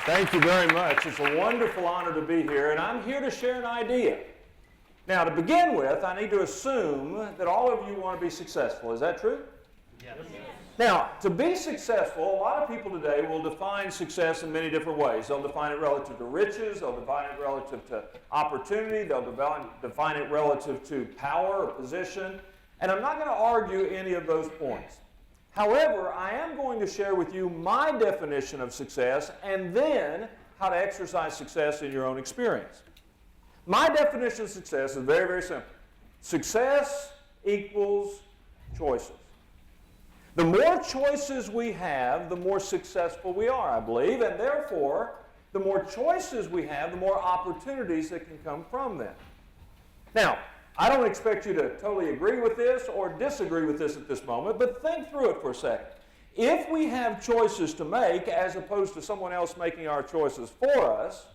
Thank you very much. It's a wonderful honor to be here, and I'm here to share an idea. Now, to begin with, I need to assume that all of you want to be successful. Is that true? Yes. Now, to be successful, a lot of people today will define success in many different ways. They'll define it relative to riches, they'll define it relative to opportunity, they'll define it relative to power or position, and I'm not going to argue any of those points. However, I am going to share with you my definition of success and then how to exercise success in your own experience. My definition of success is very, very simple. Success equals choices. The more choices we have, the more successful we are, I believe, and therefore, the more choices we have, the more opportunities that can come from them. Now, I don't expect you to totally agree with this or disagree with this at this moment, but think through it for a second. If we have choices to make as opposed to someone else making our choices for us,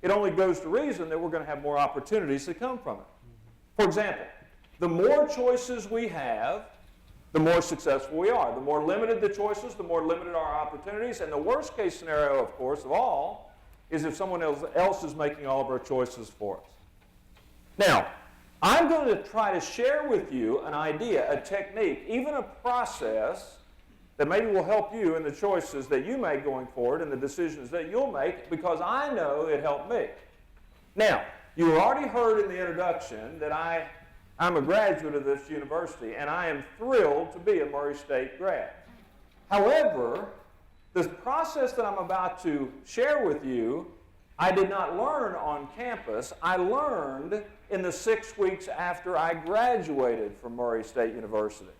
it only goes to reason that we're going to have more opportunities that come from it. For example, the more choices we have, the more successful we are. The more limited the choices, the more limited our opportunities, and the worst case scenario, of course, of all, is if someone else is making all of our choices for us. Now, I'm going to try to share with you an idea, a technique, even a process that maybe will help you in the choices that you make going forward and the decisions that you'll make, because I know it helped me. Now, you already heard in the introduction that I'm a graduate of this university, and I am thrilled to be a Murray State grad. However, the process that I'm about to share with you, I did not learn on campus. I learned in the 6 weeks after I graduated from Murray State University.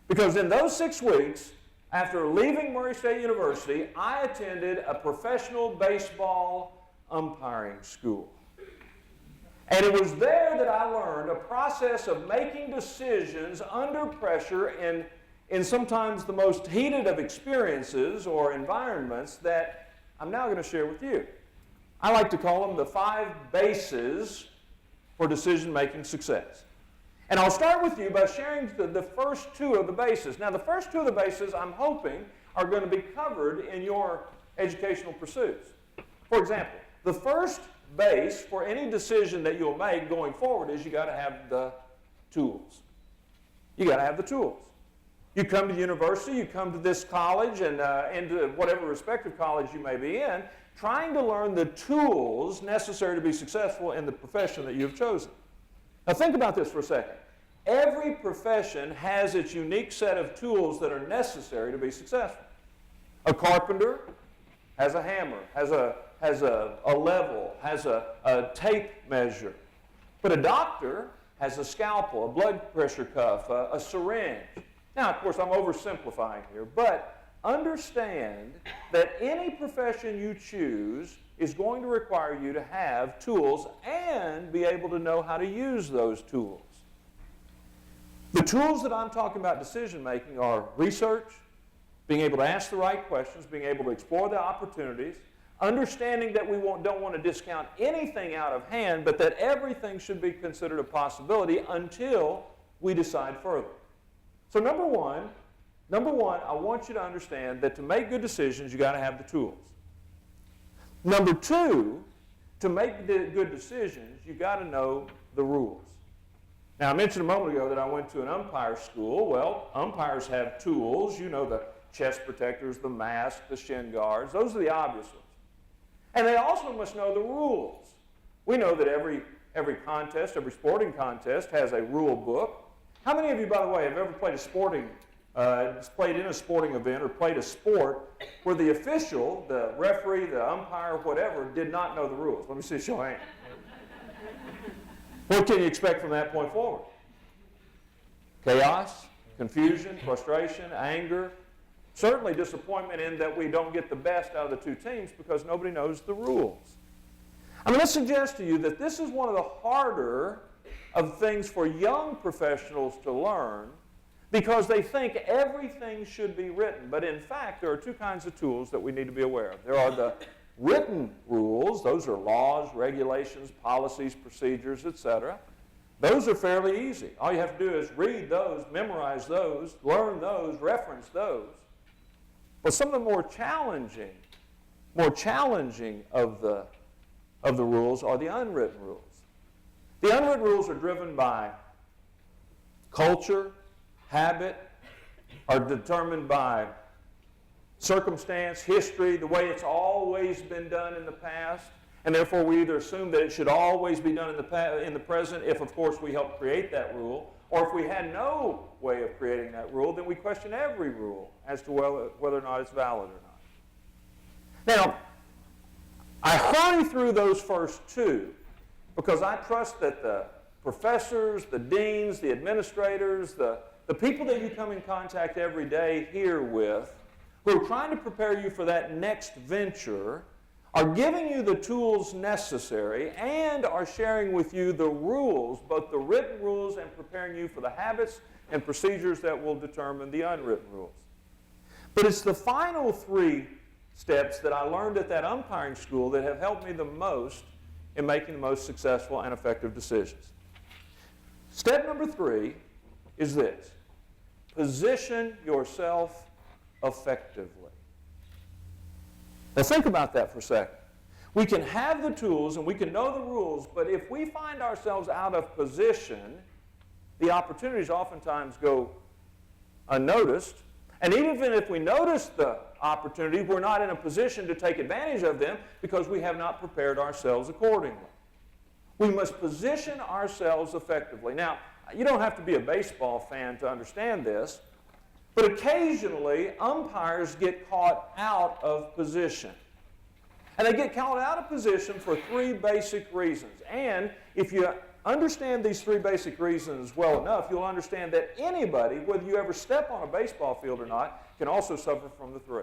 Because in those 6 weeks, after leaving Murray State University, I attended a professional baseball umpiring school. And it was there that I learned a process of making decisions under pressure in sometimes the most heated of experiences or environments that I'm now going to share with you. I like to call them the 5 bases for decision-making success. And I'll start with you by sharing the first 2 of the bases. Now, the first 2 of the bases, I'm hoping, are going to be covered in your educational pursuits. For example, the first base for any decision that you'll make going forward is you got to have the tools. You got to have the tools. You come to university, you come to this college, and into whatever respective college you may be in, trying to learn the tools necessary to be successful in the profession that you've chosen. Now think about this for a second. Every profession has its unique set of tools that are necessary to be successful. A carpenter has a hammer, has a level, has a tape measure. But a doctor has a scalpel, a blood pressure cuff, a syringe. Now, of course, I'm oversimplifying here, but understand that any profession you choose is going to require you to have tools and be able to know how to use those tools. The tools that I'm talking about decision making are research, being able to ask the right questions, being able to explore the opportunities, understanding that we don't want to discount anything out of hand, but that everything should be considered a possibility until we decide further. So number one, I want you to understand that to make good decisions, you got to have the tools. Number 2, to make good decisions, you got to know the rules. Now, I mentioned a moment ago that I went to an umpire school. Well, umpires have tools. You know, the chest protectors, the mask, the shin guards. Those are the obvious ones. And they also must know the rules. We know that every contest, every sporting contest has a rule book. How many of you, by the way, have ever played played in a sporting event or played a sport where the official, the referee, the umpire, whatever, did not know the rules? Let me see a show of hands. What can you expect from that point forward? Chaos, confusion, frustration, anger, certainly disappointment in that we don't get the best out of the 2 teams because nobody knows the rules. I'm going to suggest to you that this is one of the harder of things for young professionals to learn because they think everything should be written. But in fact, there are 2 kinds of tools that we need to be aware of. There are the written rules. Those are laws, regulations, policies, procedures, etc. Those are fairly easy. All you have to do is read those, memorize those, learn those, reference those. But some of the more challenging more challenging of the rules are the unwritten rules. The unwritten rules are driven by culture, habit, are determined by circumstance, history, the way it's always been done in the past, and therefore we either assume that it should always be done in the present if, of course, we helped create that rule, or if we had no way of creating that rule, then we question every rule as to whether or not it's valid or not. Now, I hurry through those first two because I trust that the professors, the deans, the administrators, the people that you come in contact every day here with, who are trying to prepare you for that next venture, are giving you the tools necessary and are sharing with you the rules, both the written rules and preparing you for the habits and procedures that will determine the unwritten rules. But it's the final three steps that I learned at that umpiring school that have helped me the most in making the most successful and effective decisions. Step number 3 is this: position yourself effectively. Now think about that for a second. We can have the tools and we can know the rules, but if we find ourselves out of position, the opportunities oftentimes go unnoticed. And even if we notice the opportunity, we're not in a position to take advantage of them because we have not prepared ourselves accordingly. We must position ourselves effectively. Now, you don't have to be a baseball fan to understand this, but occasionally umpires get caught out of position. And they get caught out of position for 3 basic reasons. And if you understand these 3 basic reasons well enough, you'll understand that anybody, whether you ever step on a baseball field or not, can also suffer from the 3.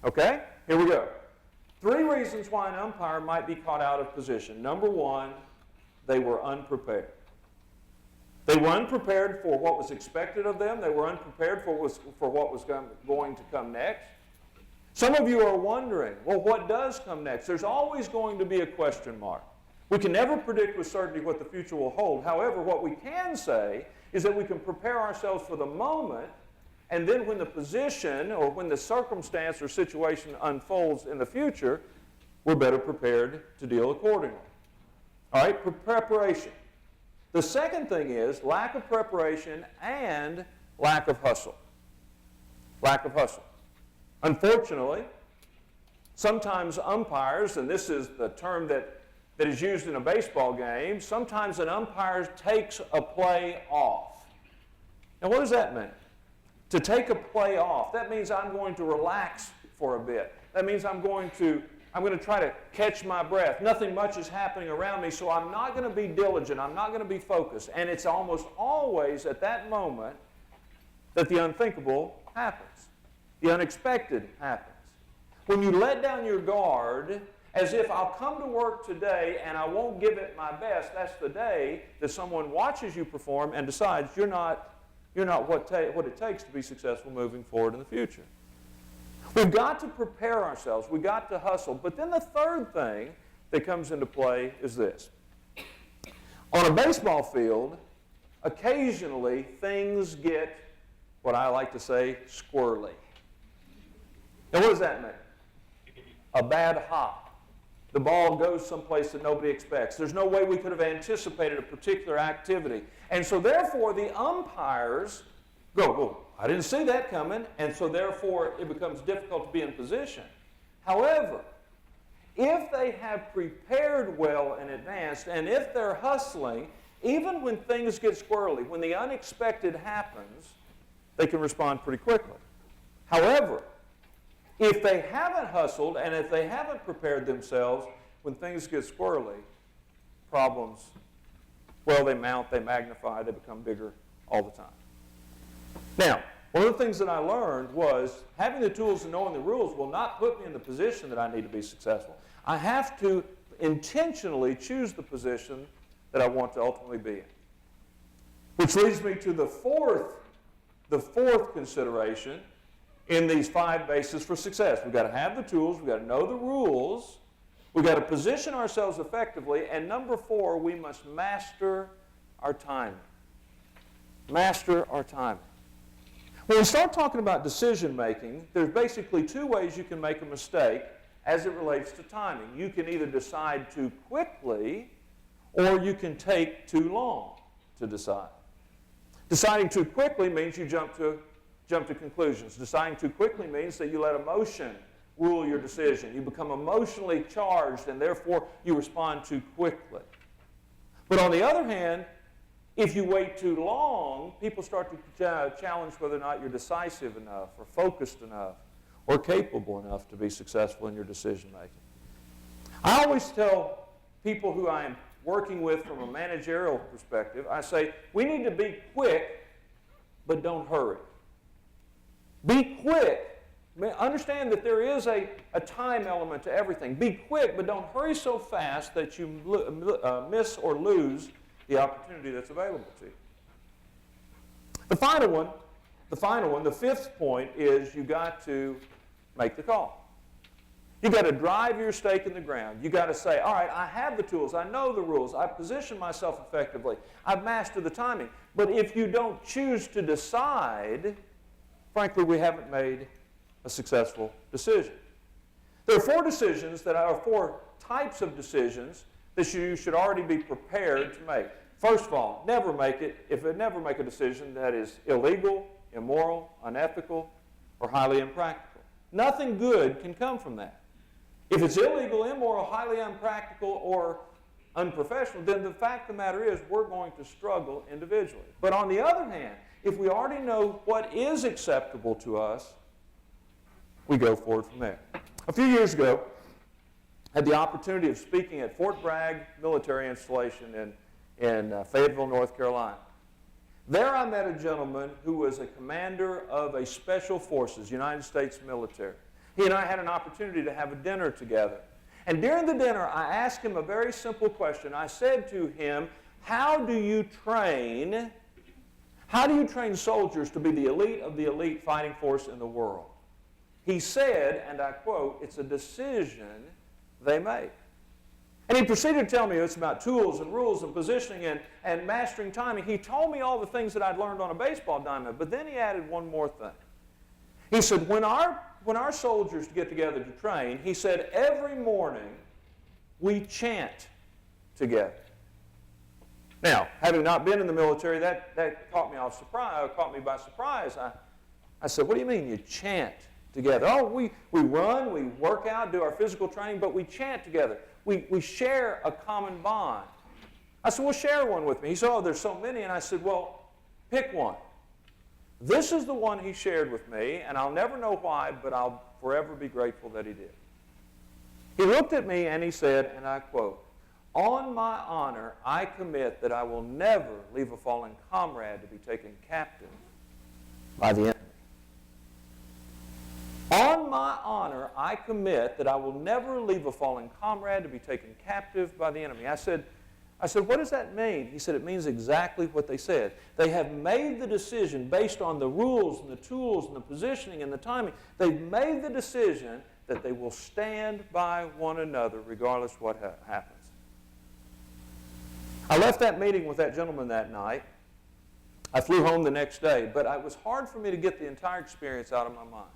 Okay? Here we go. 3 reasons why an umpire might be caught out of position. Number 1, they were unprepared. They were unprepared for what was expected of them. They were unprepared for what was going to come next. Some of you are wondering, well, what does come next? There's always going to be a question mark. We can never predict with certainty what the future will hold. However, what we can say is that we can prepare ourselves for the moment, and then when the position or when the circumstance or situation unfolds in the future, we're better prepared to deal accordingly. All right, preparation. The second thing is lack of preparation and lack of hustle. Lack of hustle. Unfortunately, sometimes umpires, and this is the term that is used in a baseball game, sometimes an umpire takes a play off. Now, what does that mean? To take a play off, that means I'm going to relax for a bit. That means I'm going to try to catch my breath. Nothing much is happening around me, so I'm not going to be diligent. I'm not going to be focused. And it's almost always at that moment that the unthinkable happens. The unexpected happens. When you let down your guard, as if I'll come to work today and I won't give it my best, that's the day that someone watches you perform and decides you're not what it takes to be successful moving forward in the future. We've got to prepare ourselves. We've got to hustle. But then the third thing that comes into play is this. On a baseball field, occasionally things get, what I like to say, squirrely. Now, what does that mean? A bad hop. The ball goes someplace that nobody expects. There's no way we could have anticipated a particular activity. And so therefore the umpires go, I didn't see that coming, and so therefore it becomes difficult to be in position. However, if they have prepared well in advance, and if they're hustling, even when things get squirrely, when the unexpected happens, they can respond pretty quickly. However, if they haven't hustled and if they haven't prepared themselves, when things get squirrely, problems, well, they mount, they magnify, they become bigger all the time. Now, one of the things that I learned was having the tools and knowing the rules will not put me in the position that I need to be successful. I have to intentionally choose the position that I want to ultimately be in. Which leads me to the fourth consideration in these 5 bases for success. We've got to have the tools, we've got to know the rules, we've got to position ourselves effectively, and number 4, we must master our timing. Master our timing. When we start talking about decision making, there's basically 2 ways you can make a mistake as it relates to timing. You can either decide too quickly or you can take too long to decide. Deciding too quickly means you jump to conclusions. Deciding too quickly means that you let emotion rule your decision. You become emotionally charged and therefore you respond too quickly. But on the other hand, if you wait too long, people start to challenge whether or not you're decisive enough or focused enough or capable enough to be successful in your decision making. I always tell people who I am working with from a managerial perspective, I say, we need to be quick, but don't hurry. Be quick. Understand that there is a time element to everything. Be quick, but don't hurry so fast that you miss or lose the opportunity that's available to you. The final one, the fifth point is you got to make the call. You got to drive your stake in the ground. You got to say, all right, I have the tools, I know the rules, I've positioned myself effectively, I've mastered the timing. But if you don't choose to decide, frankly, we haven't made a successful decision. There are four types of decisions that you should already be prepared to make. First of all, never make a decision that is illegal, immoral, unethical, or highly impractical. Nothing good can come from that. If it's illegal, immoral, highly impractical, or unprofessional, then the fact of the matter is we're going to struggle individually. But on the other hand, if we already know what is acceptable to us, we go forward from there. A few years ago, I had the opportunity of speaking at Fort Bragg military installation in Fayetteville, North Carolina. There I met a gentleman who was a commander of a special forces, United States military. He and I had an opportunity to have a dinner together. And during the dinner, I asked him a very simple question. I said to him, how do you train soldiers to be the elite of the elite fighting force in the world? He said, and I quote, it's a decision they make. And he proceeded to tell me it's about tools and rules and positioning and mastering timing. He told me all the things that I'd learned on a baseball diamond, but then he added one more thing. He said, when our soldiers get together to train, he said, every morning we chant together. Now, having not been in the military, that caught me by surprise. I said, what do you mean you chant together? Oh, we run, we work out, do our physical training, but we chant together. We share a common bond. I said, well, share one with me. He said, oh, there's so many. And I said, well, pick one. This is the one he shared with me, and I'll never know why, but I'll forever be grateful that he did. He looked at me and he said, and I quote, on my honor, I commit that I will never leave a fallen comrade to be taken captive by the enemy. On my honor, I commit that I will never leave a fallen comrade to be taken captive by the enemy. I said, what does that mean? He said, it means exactly what they said. They have made the decision based on the rules and the tools and the positioning and the timing. They've made the decision that they will stand by one another regardless of what happens. I left that meeting with that gentleman that night. I flew home the next day, but it was hard for me to get the entire experience out of my mind.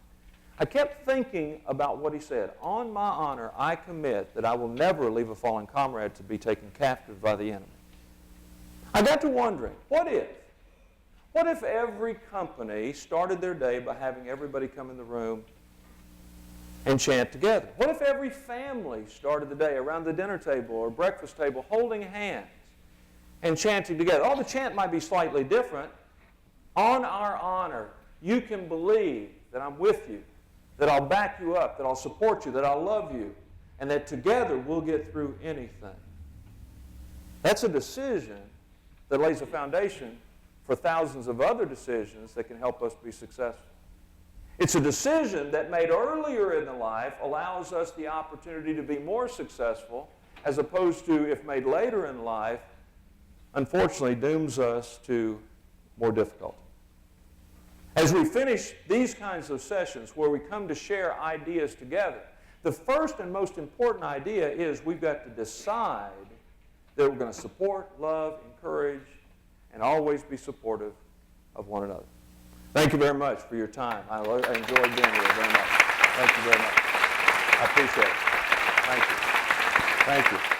I kept thinking about what he said. On my honor, I commit that I will never leave a fallen comrade to be taken captive by the enemy. I got to wondering, what if every company started their day by having everybody come in the room and chant together? What if every family started the day around the dinner table or breakfast table holding hands and chanting together? Oh, the chant might be slightly different. On our honor, you can believe that I'm with you, that I'll back you up, that I'll support you, that I'll love you, and that together we'll get through anything. That's a decision that lays a foundation for thousands of other decisions that can help us be successful. It's a decision that made earlier in the life allows us the opportunity to be more successful, as opposed to, if made later in life, unfortunately dooms us to more difficulty. As we finish these kinds of sessions where we come to share ideas together, the first and most important idea is we've got to decide that we're going to support, love, encourage, and always be supportive of one another. Thank you very much for your time. I enjoyed being here very much. Thank you very much. I appreciate it. Thank you. Thank you.